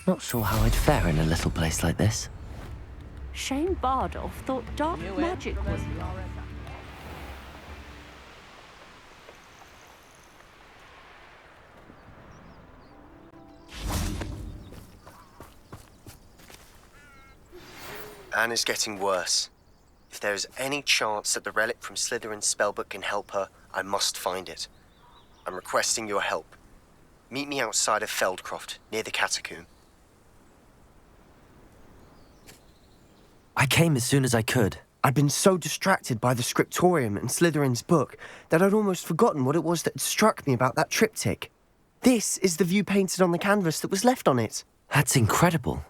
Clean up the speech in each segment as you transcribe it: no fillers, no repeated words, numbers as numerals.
Not sure how I'd fare in a little place like this. Shane Bardolph thought dark magic was... Anne is getting worse. If there is any chance that the relic from Slytherin's spellbook can help her, I must find it. I'm requesting your help. Meet me outside of Feldcroft, near the catacomb. I came as soon as I could. I'd been so distracted by the scriptorium and Slytherin's book that I'd almost forgotten what it was that had struck me about that triptych. This is the view painted on the canvas that was left on it. That's incredible.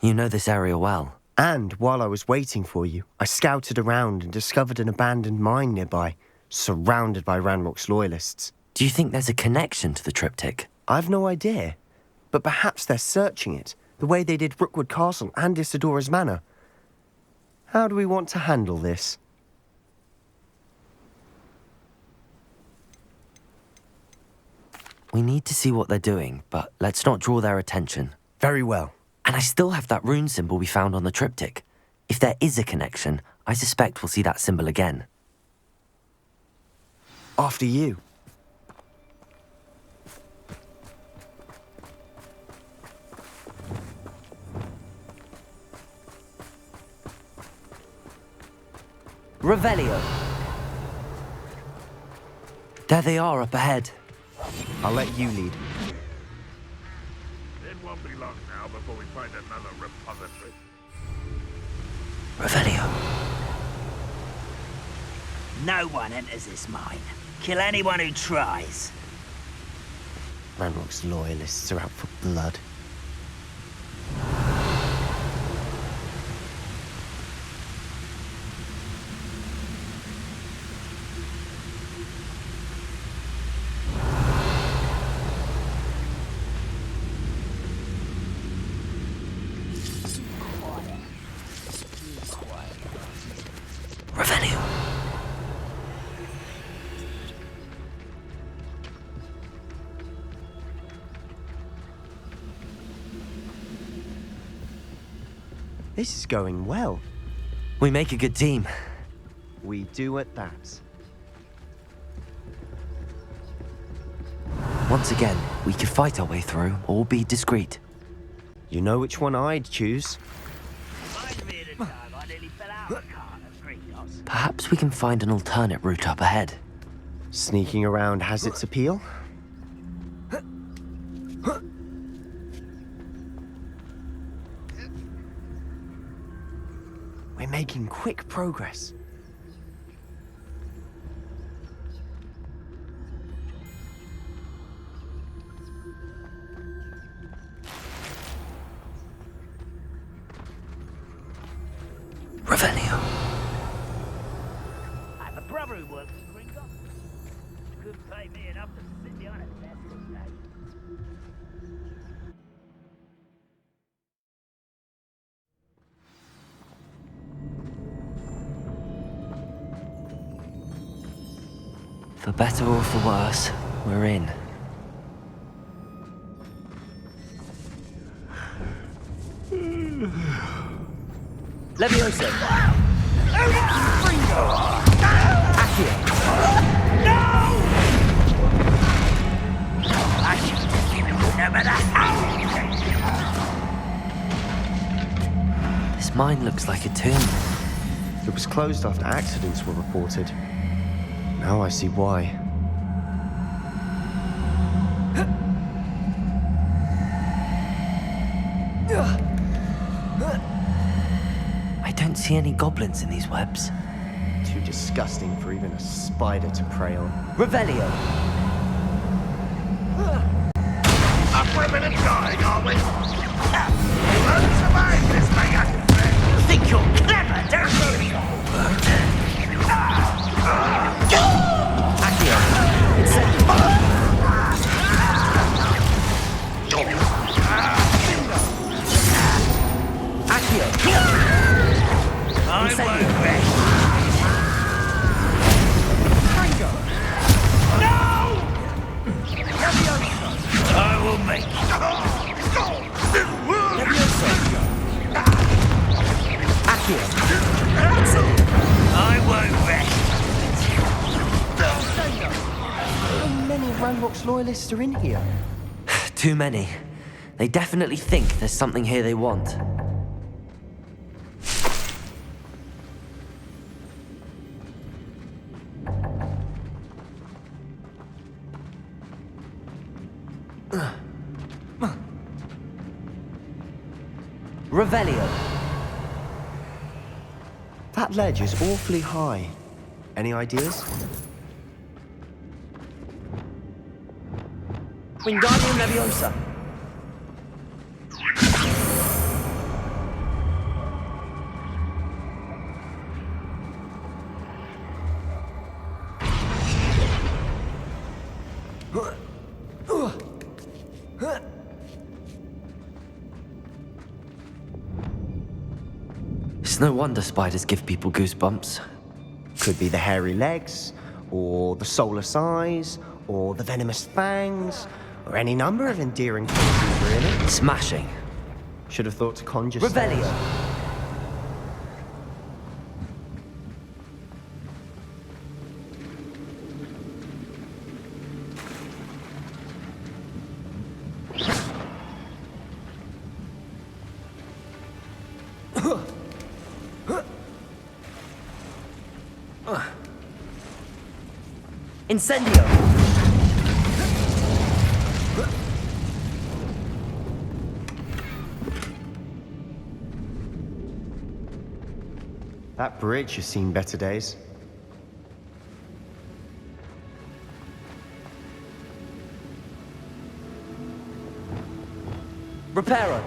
You know this area well. And while I was waiting for you, I scouted around and discovered an abandoned mine nearby, surrounded by Ranrock's loyalists. Do you think there's a connection to the triptych? I've no idea, but perhaps they're searching it, the way they did Rookwood Castle and Isidora's Manor. How do we want to handle this? We need to see what they're doing, but let's not draw their attention. Very well. And I still have that rune symbol we found on the triptych. If there is a connection, I suspect we'll see that symbol again. After you. Revelio! There they are up ahead. I'll let you lead. It won't be long now before we find another repository. Revelio. No one enters this mine. Kill anyone who tries. Ranrock's loyalists are out for blood. Revelio. This is going well. We make a good team. We do at that. Once again, we could fight our way through or be discreet. You know which one I'd choose. Perhaps we can find an alternate route up ahead. Sneaking around has its appeal. We're making quick progress. Revelio. I have a brother who works in Gringo. Couldn't pay me enough to sit behind a desk all day. For better or for worse, we're in. Levioso! Gringo! Accio! No! I should give him no matter how. This mine looks like a tomb. It was closed after accidents were reported. Now I see why. I don't see any goblins in these webs. Too disgusting for even a spider to prey on. Revelio! Up for a bit of dying, are we? You won't survive this, Mega! You think you're clever, don't you? Accio! Accio! I won't rest. No! I will make you. Ranrock's loyalists are in here? Too many. They definitely think there's something here they want. Revelio. That ledge is awfully high. Any ideas? Wingardium Leviosa. It's no wonder spiders give people goosebumps. Could be the hairy legs, or the soulless eyes, or the venomous fangs, or any number of endearing qualities, really. Smashing. Should have thought to conjure Revelio. spells. Incendio. That bridge has seen better days. Reparo.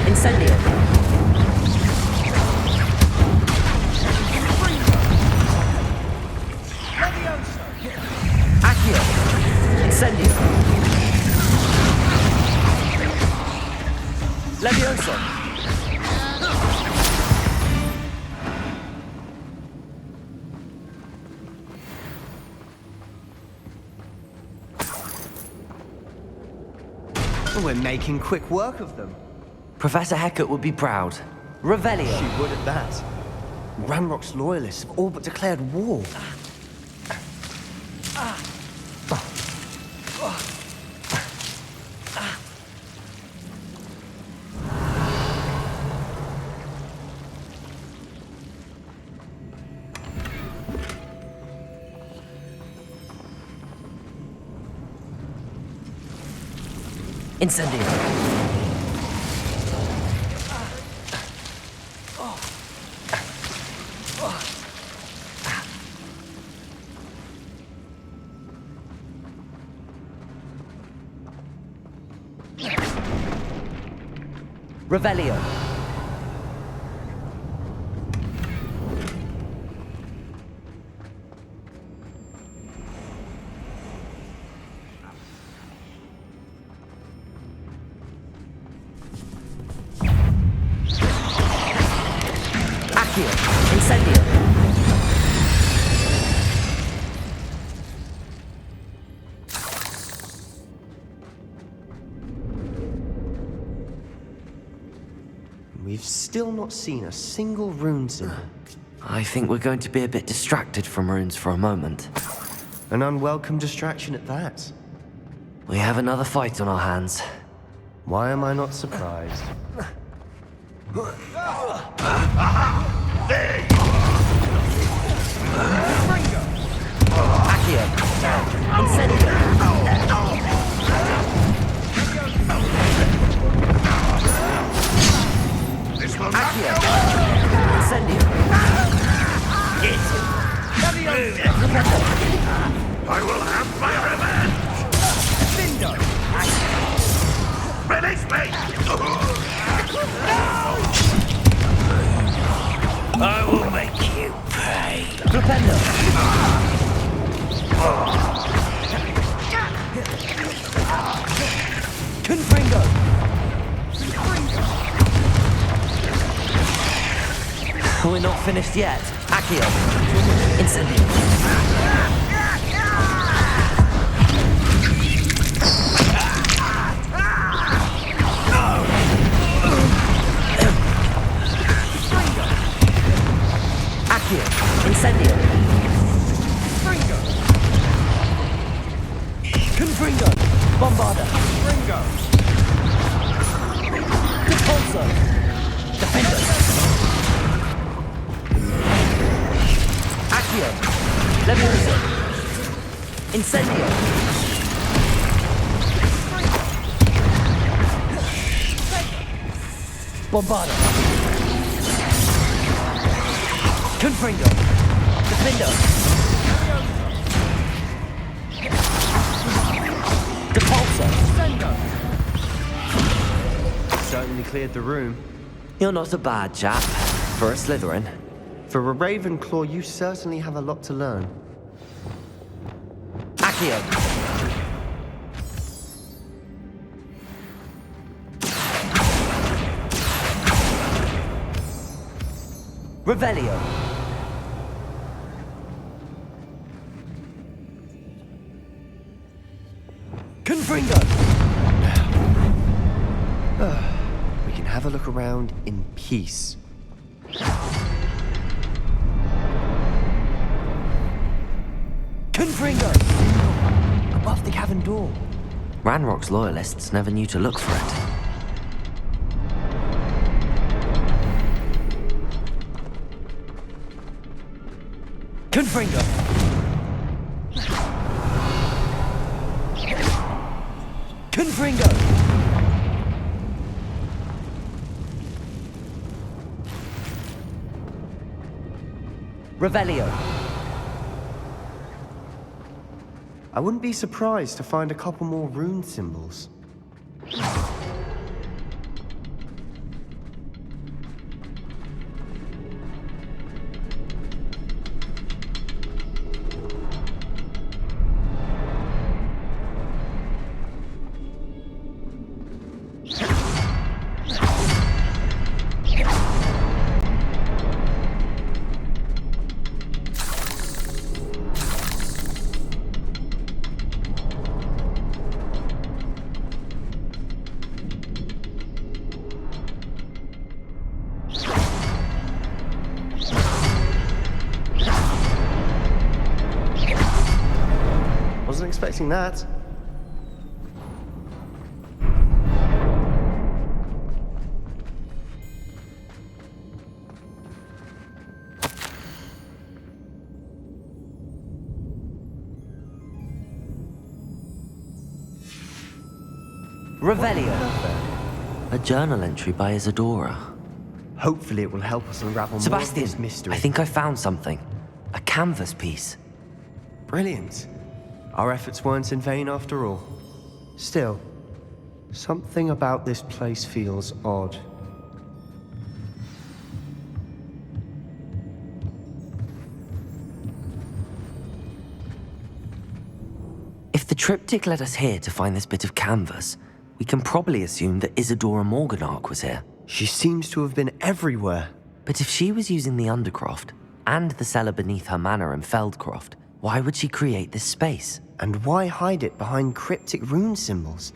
Incendio. Accio. Incendio. Levioso. We're making quick work of them. Professor Hecat would be proud. Revelio. She would at that. Ranrock's loyalists have all but declared war. Incendio. Revelio. Accio. Incendio. We've still not seen a single rune symbol. I think we're going to be a bit distracted from runes for a moment. An unwelcome distraction at that. We have another fight on our hands. Why am I not surprised? There you Accio. Incendio. This will Accio. Incendio. I will have my revenge! Release me! I will make you pay! Flipendo. Confringo. We're not finished yet. Accio. Incendio. Accio. Incendio. Fringo! Confringo. Bombarda. Fringo! Repulsor. Defender. Accio. Leviosa. Incendio. Bombarda. Confringo. Defender. Repulsor. Certainly cleared the room. You're not a bad chap. For a Slytherin. For a Ravenclaw, you certainly have a lot to learn. Accio. Revelio. Confringo. We can have a look around in peace. Confringo. Above the cavern door. Ranrock's loyalists never knew to look for it. Confringo. Confringo. Revelio. I wouldn't be surprised to find a couple more rune symbols. Wasn't expecting that. Revelio. A journal entry by Isadora. Hopefully it will help us unravel more of this Sebastian, mystery. I think I found something. A canvas piece. Brilliant. Our efforts weren't in vain after all. Still, something about this place feels odd. If the triptych led us here to find this bit of canvas, we can probably assume that Isadora Morganach was here. She seems to have been everywhere. But if she was using the Undercroft and the cellar beneath her manor in Feldcroft, why would she create this space? And why hide it behind cryptic rune symbols?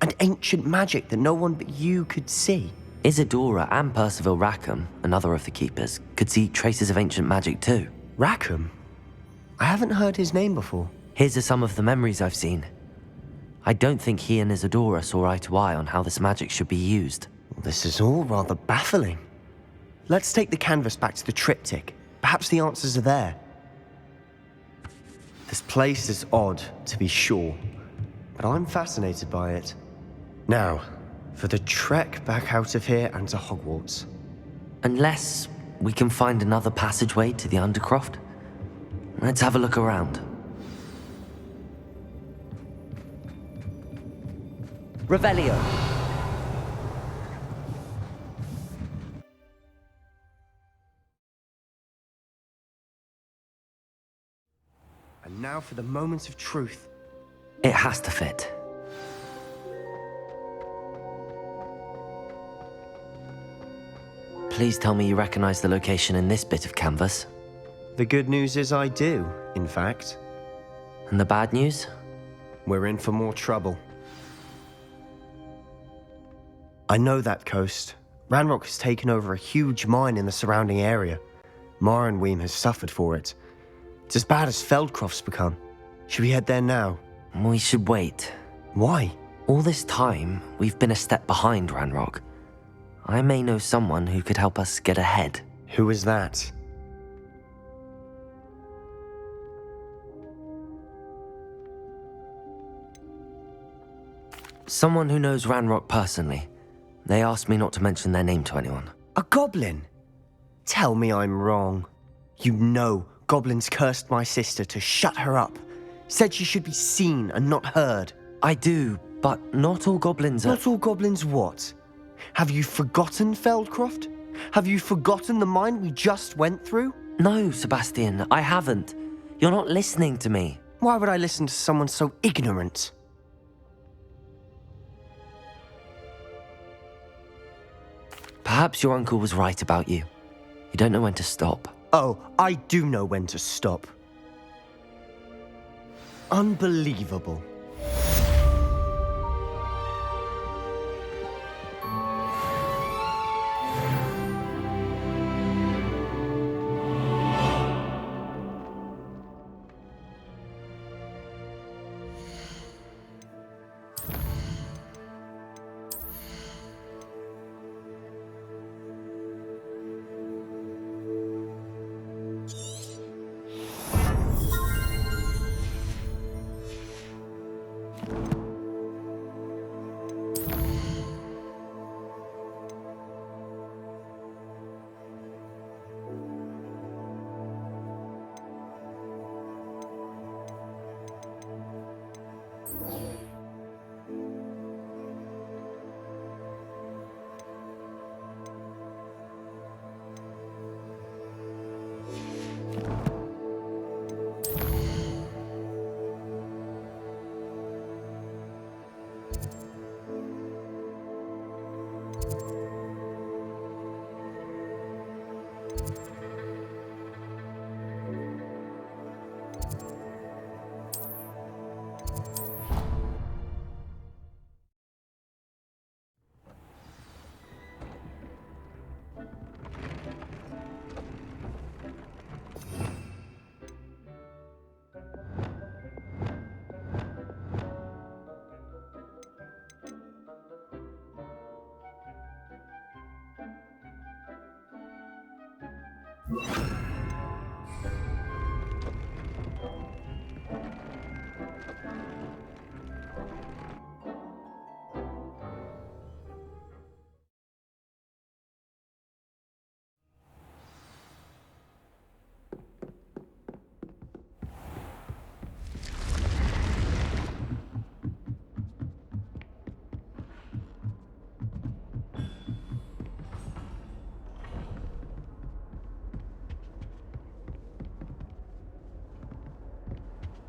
And ancient magic that no one but you could see? Isadora and Percival Rackham, another of the Keepers, could see traces of ancient magic too. Rackham? I haven't heard his name before. Here's are some of the memories I've seen. I don't think he and Isadora saw eye to eye on how this magic should be used. This is all rather baffling. Let's take the canvas back to the triptych. Perhaps the answers are there. This place is odd, to be sure, but I'm fascinated by it. Now, for the trek back out of here and to Hogwarts. Unless we can find another passageway to the Undercroft. Let's have a look around. Revelio. And now for the moment of truth. It has to fit. Please tell me you recognize the location in this bit of canvas. The good news is I do, in fact. And the bad news? We're in for more trouble. I know that coast. Ranrock has taken over a huge mine in the surrounding area. Marenweem has suffered for it. It's as bad as Feldcroft's become. Should we head there now? We should wait. Why? All this time, we've been a step behind Ranrock. I may know someone who could help us get ahead. Who is that? Someone who knows Ranrock personally. They asked me not to mention their name to anyone. A goblin? Tell me I'm wrong. You know goblins cursed my sister to shut her up. Said she should be seen and not heard. I do, but not all goblins are... Not all goblins what? Have you forgotten Feldcroft? Have you forgotten the mine we just went through? No, Sebastian, I haven't. You're not listening to me. Why would I listen to someone so ignorant? Perhaps your uncle was right about you. You don't know when to stop. Oh, I do know when to stop. Unbelievable.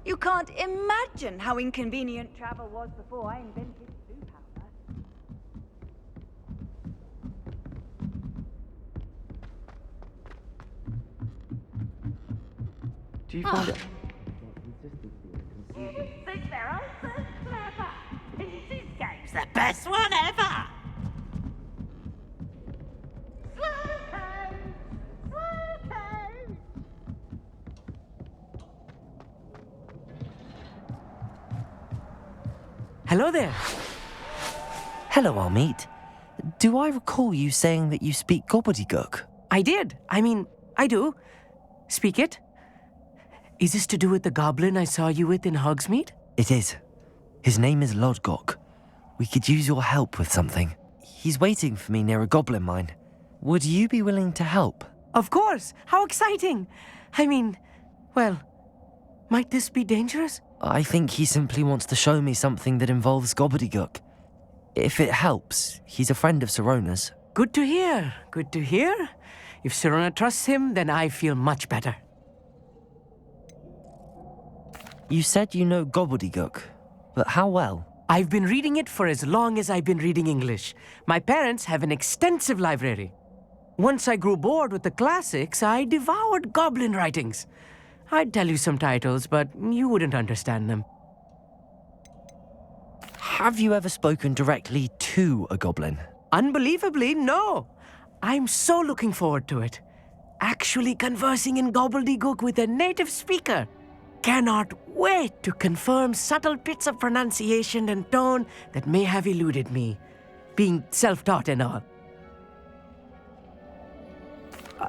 You can't imagine how inconvenient travel was before I invented blue powder. Do you find it... Think they're so clever. This game's the best one ever. Hello there. Hello, Amit. Do I recall you saying that you speak Gobbledegook? I did. I do. Speak it. Is this to do with the goblin I saw you with in Hogsmeade? It is. His name is Lodgok. We could use your help with something. He's waiting for me near a goblin mine. Would you be willing to help? Of course. How exciting. Well, might this be dangerous? I think he simply wants to show me something that involves Gobbledegook. If it helps, he's a friend of Sirona's. Good to hear. Good to hear. If Sirona trusts him, then I feel much better. You said you know Gobbledegook, but how well? I've been reading it for as long as I've been reading English. My parents have an extensive library. Once I grew bored with the classics, I devoured goblin writings. I'd tell you some titles, but you wouldn't understand them. Have you ever spoken directly to a goblin? Unbelievably, no. I'm so looking forward to it. Actually conversing in Gobbledegook with a native speaker. Cannot wait to confirm subtle bits of pronunciation and tone that may have eluded me, being self-taught and all.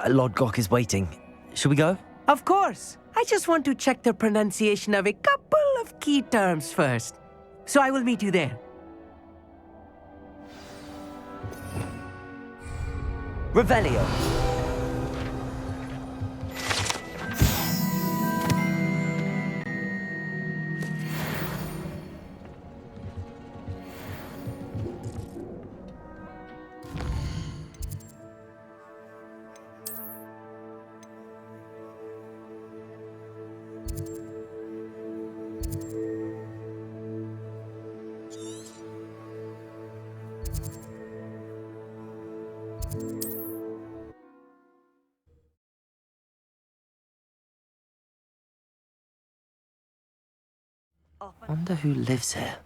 Lord Gok is waiting. Shall we go? Of course. I just want to check the pronunciation of a couple of key terms first. So I will meet you there. Revelio. Wonder who lives here.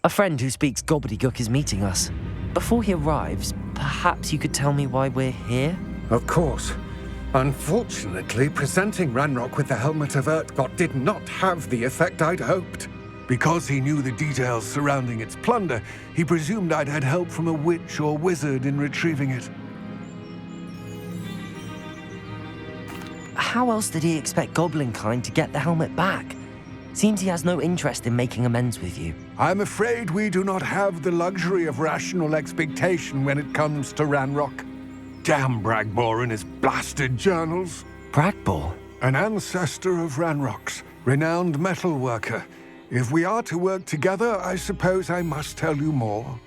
A friend who speaks Gobbledegook is meeting us. Before he arrives, perhaps you could tell me why we're here? Of course. Unfortunately, presenting Ranrock with the Helmet of Urtkot did not have the effect I'd hoped. Because he knew the details surrounding its plunder, he presumed I'd had help from a witch or wizard in retrieving it. How else did he expect Goblinkind to get the helmet back? Seems he has no interest in making amends with you. I'm afraid we do not have the luxury of rational expectation when it comes to Ranrock. Damn Bragbor and his blasted journals. Bragbor? An ancestor of Ranrock's, renowned metalworker. If we are to work together, I suppose I must tell you more.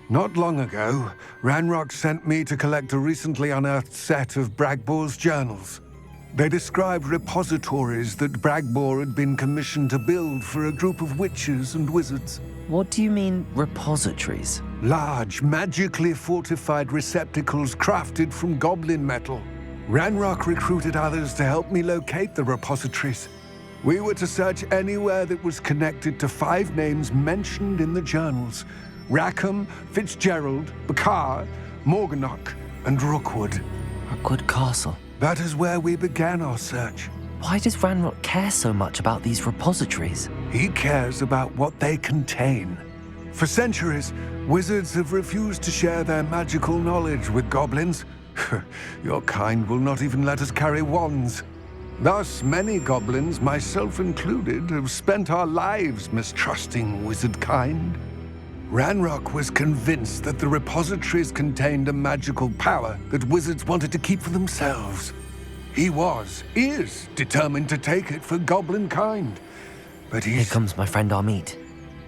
Not long ago, Ranrock sent me to collect a recently unearthed set of Bragbor's journals. They described repositories that Bragbor had been commissioned to build for a group of witches and wizards. What do you mean, repositories? Large, magically fortified receptacles crafted from goblin metal. Ranrock recruited others to help me locate the repositories. We were to search anywhere that was connected to 5 names mentioned in the journals: Rackham, Fitzgerald, Bakar, Morganach, and Rookwood. Rookwood Castle. That is where we began our search. Why does Ranrock care so much about these repositories? He cares about what they contain. For centuries, wizards have refused to share their magical knowledge with goblins. Your kind will not even let us carry wands. Thus, many goblins, myself included, have spent our lives mistrusting wizard kind. Ranrock was convinced that the repositories contained a magical power that wizards wanted to keep for themselves. He is determined to take it for goblin kind. But Here comes my friend Amit.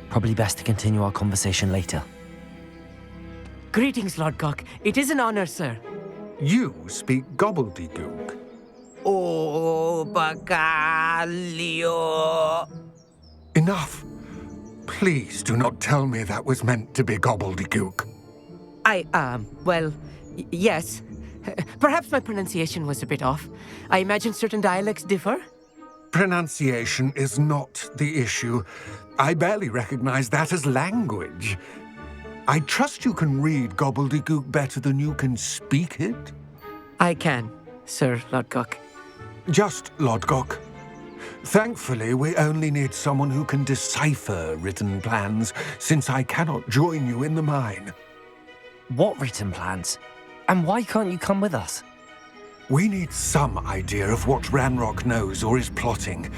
Probably best to continue our conversation later. Greetings, Lord Gok. It is an honor, sir. You speak Gobbledegook. Oh, Bagalio. Enough. Please do not tell me that was meant to be Gobbledegook. Yes. Perhaps my pronunciation was a bit off. I imagine certain dialects differ. Pronunciation is not the issue. I barely recognize that as language. I trust you can read Gobbledegook better than you can speak it. I can, Sir Lodgok. Just Lodgok. Thankfully, we only need someone who can decipher written plans, since I cannot join you in the mine. What written plans? And why can't you come with us? We need some idea of what Ranrock knows or is plotting.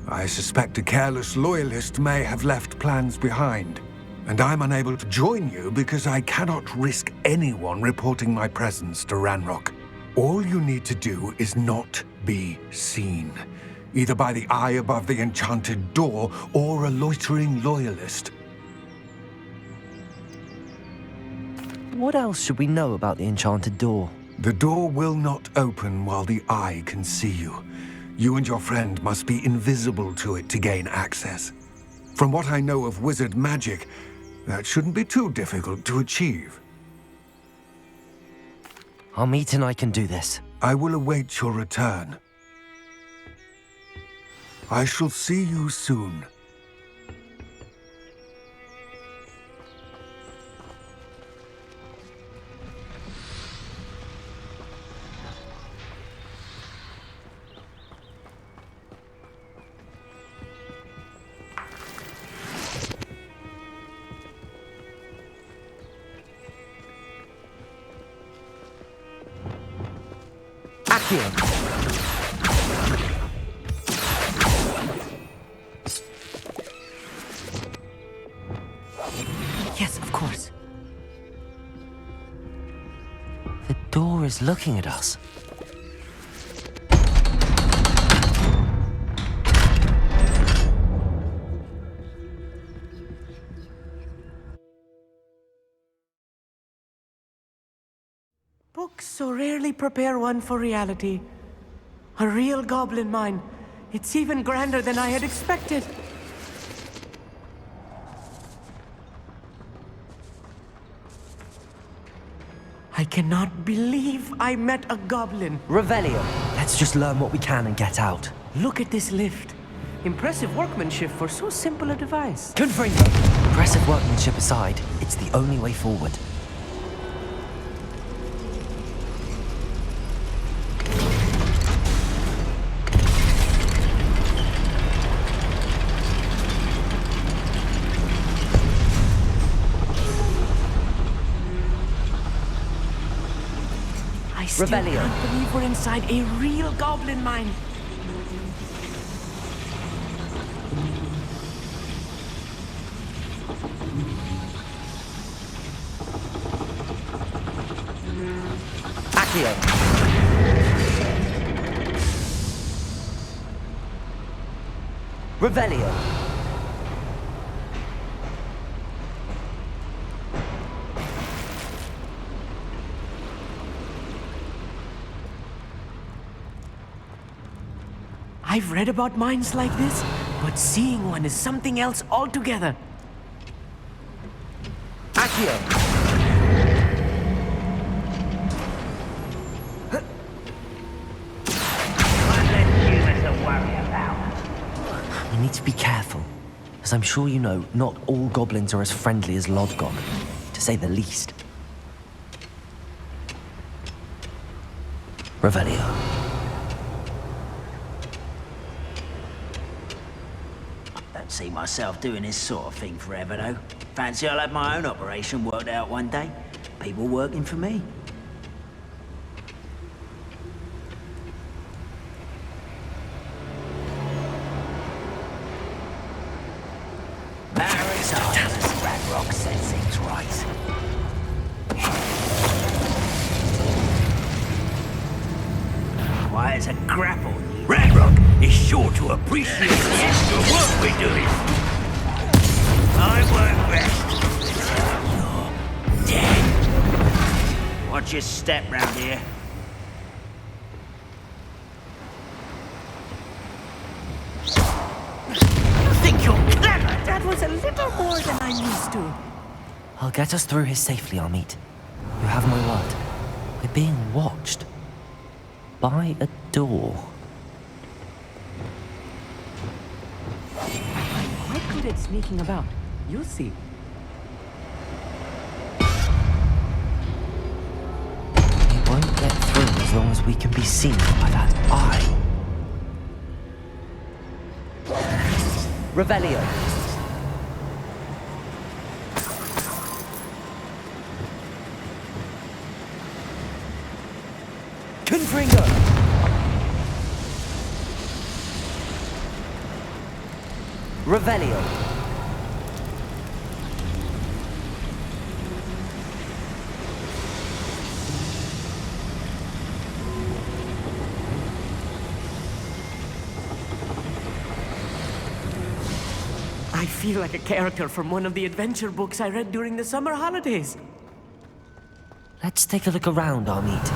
I suspect a careless loyalist may have left plans behind. And I'm unable to join you because I cannot risk anyone reporting my presence to Ranrock. All you need to do is not be seen, either by the eye above the enchanted door or a loitering loyalist. What else should we know about the enchanted door? The door will not open while the eye can see you. You and your friend must be invisible to it to gain access. From what I know of wizard magic, that shouldn't be too difficult to achieve. Amit and I can do this. I will await your return. I shall see you soon. Yes, of course. The door is looking at us. Books so rarely prepare one for reality. A real goblin mine. It's even grander than I had expected. I cannot believe I met a goblin. Revelio. Let's just learn what we can and get out. Look at this lift. Impressive workmanship for so simple a device. Confringo. Impressive workmanship aside, it's the only way forward. I still Revelio. can't believe we're inside a real goblin mine. Accio. Revelio. I've read about mines like this, but seeing one is something else altogether. Accio. One less human to worry about. We need to be careful. As I'm sure you know, not all goblins are as friendly as Lodgok, to say the least. Revelio. Don't see myself doing this sort of thing forever, though. Fancy I'll have my own operation worked out one day. People working for me. Matter as Ranrock says things right. Why, it's a grapple. Ranrock is sure to appreciate the extra work we're doing. I work best. You're dead. Watch your step round here. You think you're clever? That was a little more than I'm used to. I'll get us through here safely, Amit. You have my word. We're being watched. By a door. I'm quite good at sneaking about. You'll see. We won't get through as long as we can be seen by that eye. Revelio. Confringo. Revelio. I feel like a character from one of the adventure books I read during the summer holidays. Let's take a look around, Amit.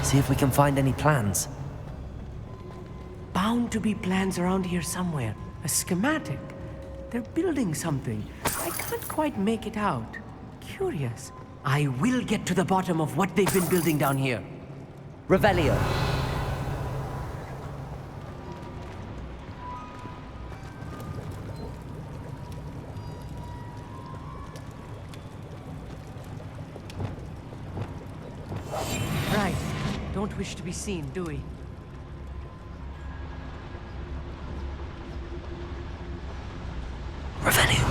See if we can find any plans. Bound to be plans around here somewhere. A schematic. They're building something. I can't quite make it out. Curious. I will get to the bottom of what they've been building down here. Revelio. Right. Don't wish to be seen, do we? Revelio.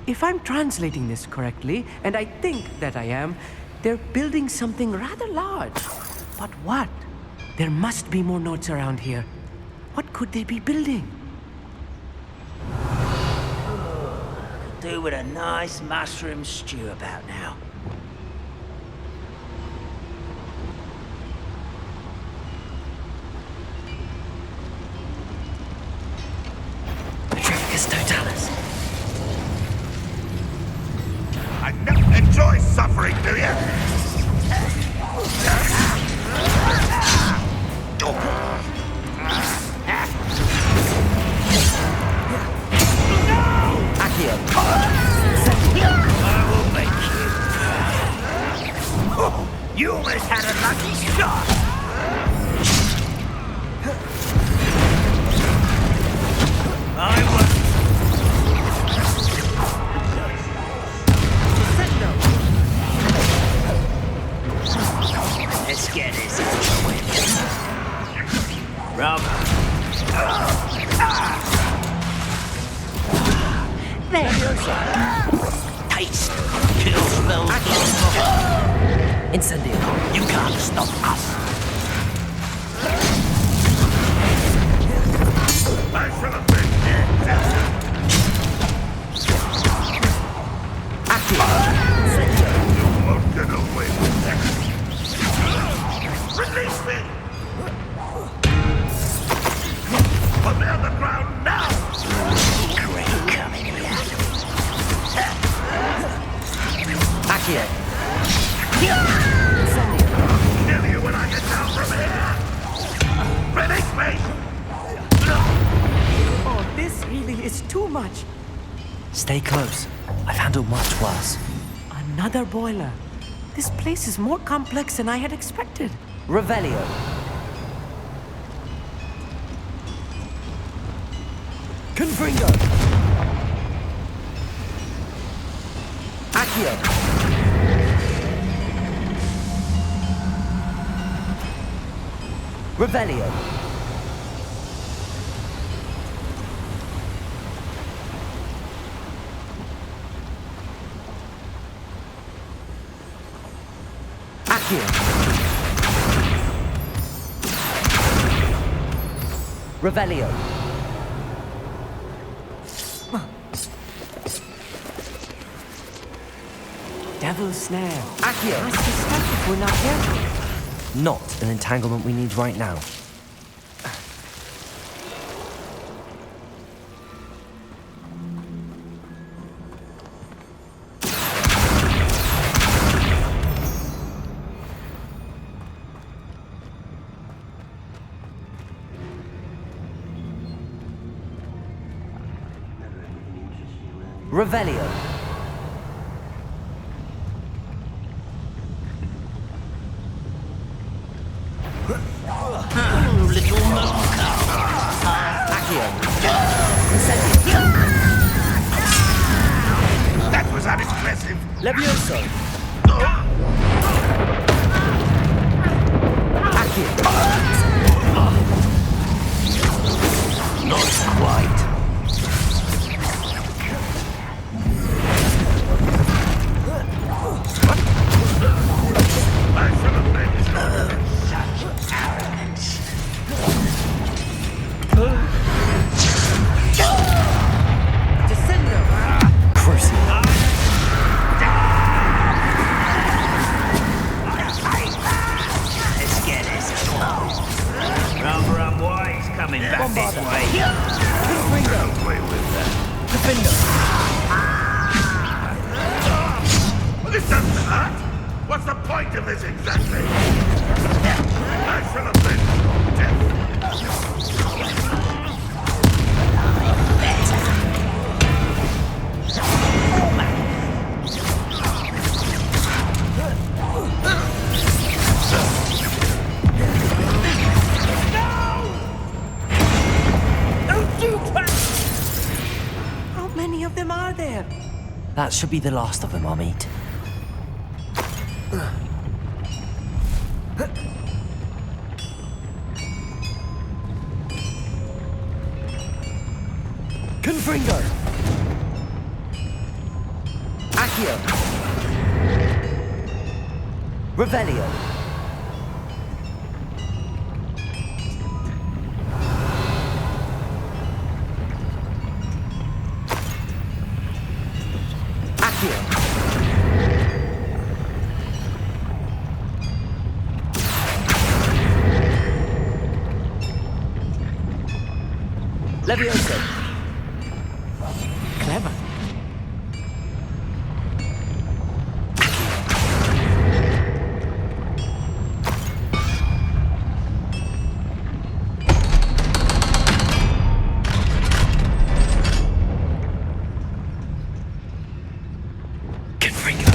If I'm translating this correctly, and I think that I am, they're building something rather large. But what? There must be more notes around here. What could they be building? Do with a nice mushroom stew about now. Petrificus totalis. I never enjoy suffering, do you? Accio. I will make you. You almost had a lucky shot. I was. Let's get this out of the way. Rubber. Taste. Kill spells. Incendio. You can't stop us. I should have been dead. You won't get away with that. Release me! Put me on the ground now! Great coming here. Accio. Kill you when I get down from here! Release me! Oh, this really is too much. Stay close. I've handled much worse. Another boiler. This place is more complex than I had expected. Revelio. Confringo. Accio. Revelio. Accio. Revelio. Devil's snare. Accio. Must be stuck if we're not careful. Not an entanglement we need right now. Revelio. Accio. That was unimpressive. Levioso. Accio. Not quite. I should have been Such arrogance. Descendo. Crucible. Let's get this close. Rather unwise coming back this way. away with that. Well, this doesn't hurt. What's the point of this exactly? I should have been death. How many of them are there? That should be the last of them, Amit. Confringo. Accio. Revelio. Accio. Levioso. Clever. Confringo.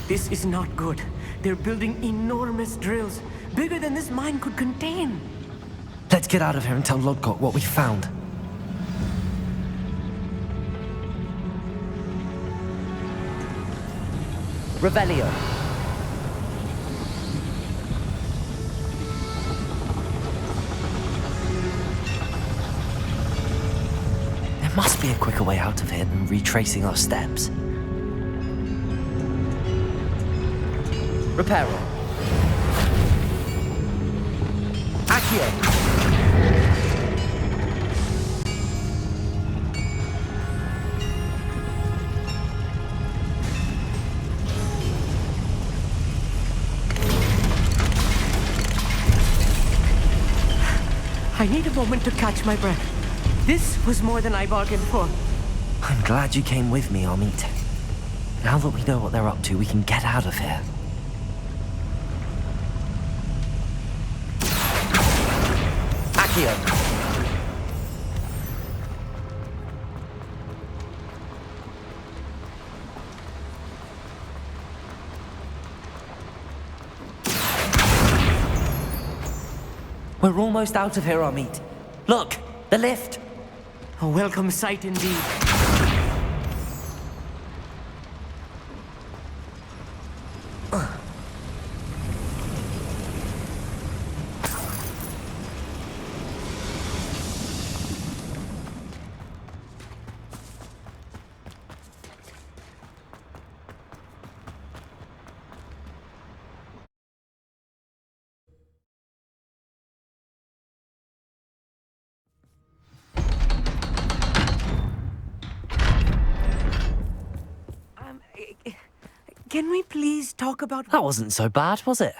This is not good. They're building enormous drills, bigger than this mine could contain. Let's get out of here and tell Lodgok what we found. Revelio. There must be a quicker way out of here than retracing our steps. Reparo. Accio. I need a moment to catch my breath. This was more than I bargained for. I'm glad you came with me, Amit. Now that we know what they're up to, we can get out of here. Accio. We're almost out of here, Amit. Look, the lift. A welcome sight indeed. Can we please talk about... That wasn't so bad, was it?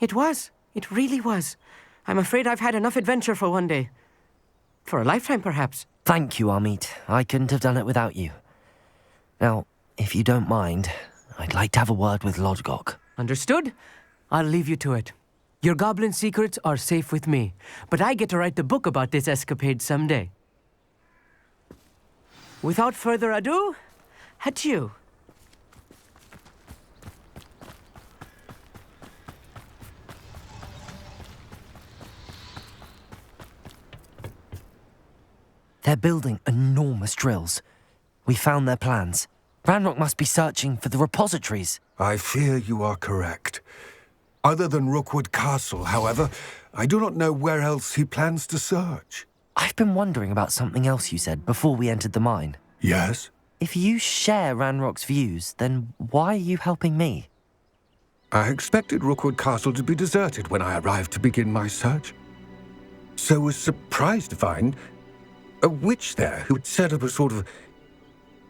It was. It really was. I'm afraid I've had enough adventure for one day. For a lifetime, perhaps. Thank you, Amit. I couldn't have done it without you. Now, if you don't mind, I'd like to have a word with Lodgok. Understood? I'll leave you to it. Your goblin secrets are safe with me, but I get to write the book about this escapade someday. Without further ado, adieu. They're building enormous drills. We found their plans. Ranrock must be searching for the repositories. I fear you are correct. Other than Rookwood Castle, however, I do not know where else he plans to search. I've been wondering about something else you said before we entered the mine. Yes? If you share Ranrock's views, then why are you helping me? I expected Rookwood Castle to be deserted when I arrived to begin my search. So was surprised to find a witch there who had set up a sort of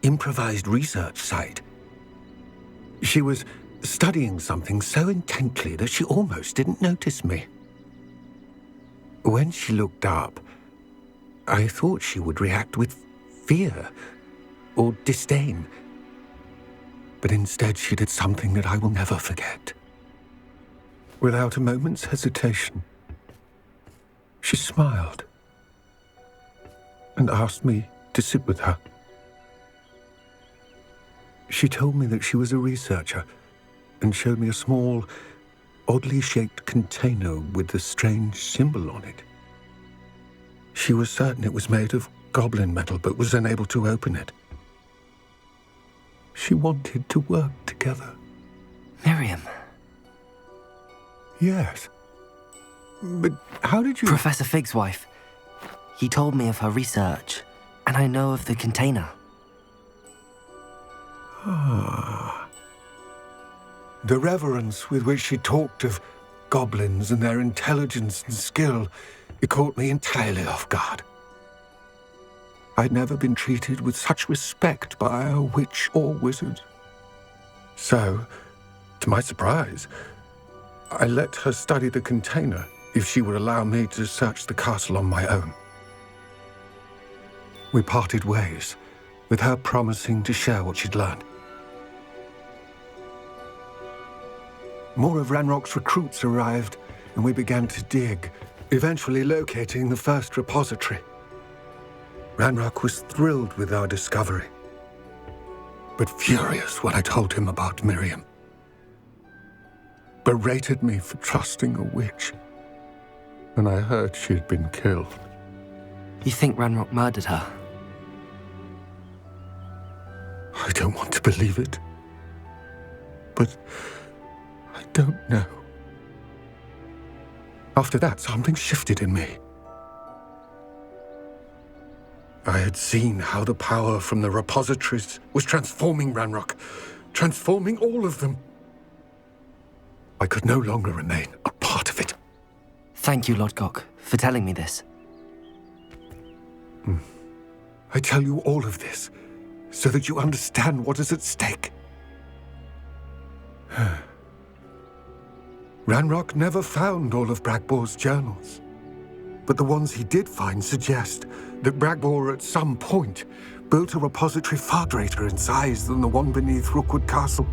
improvised research site. She was studying something so intently that she almost didn't notice me. When she looked up, I thought she would react with fear or disdain. But instead she did something that I will never forget. Without a moment's hesitation, she smiled and asked me to sit with her. She told me that she was a researcher and showed me a small, oddly shaped container with a strange symbol on it. She was certain it was made of goblin metal, but was unable to open it. She wanted to work together. Miriam. Yes. But how did you... Professor Fig's wife. He told me of her research, and I know of the container. The reverence with which she talked of goblins and their intelligence and skill, it caught me entirely off guard. I'd never been treated with such respect by a witch or wizard. So, to my surprise, I let her study the container if she would allow me to search the castle on my own. We parted ways, with her promising to share what she'd learned. More of Ranrock's recruits arrived, and we began to dig, eventually locating the first repository. Ranrock was thrilled with our discovery, but furious when I told him about Miriam. Berated me for trusting a witch, and I heard she'd been killed. You think Ranrock murdered her? I don't want to believe it, but I don't know. After that, something shifted in me. I had seen how the power from the repositories was transforming Ranrock, transforming all of them. I could no longer remain a part of it. Thank you, Lodgok, for telling me this. I tell you all of this so that you understand what is at stake. Ranrock never found all of Bragbor's journals, but the ones he did find suggest that Bragbor at some point built a repository far greater in size than the one beneath Rookwood Castle.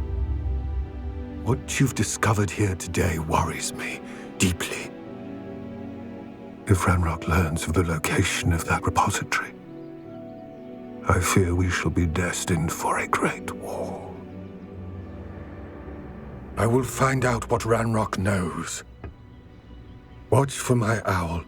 What you've discovered here today worries me deeply. If Ranrock learns of the location of that repository, I fear we shall be destined for a great war. I will find out what Ranrock knows. Watch for my owl.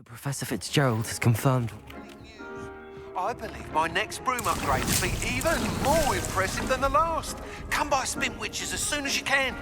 Professor Fitzgerald has confirmed. I believe my next broom upgrade will be even more impressive than the last. Come by Spintwitches as soon as you can.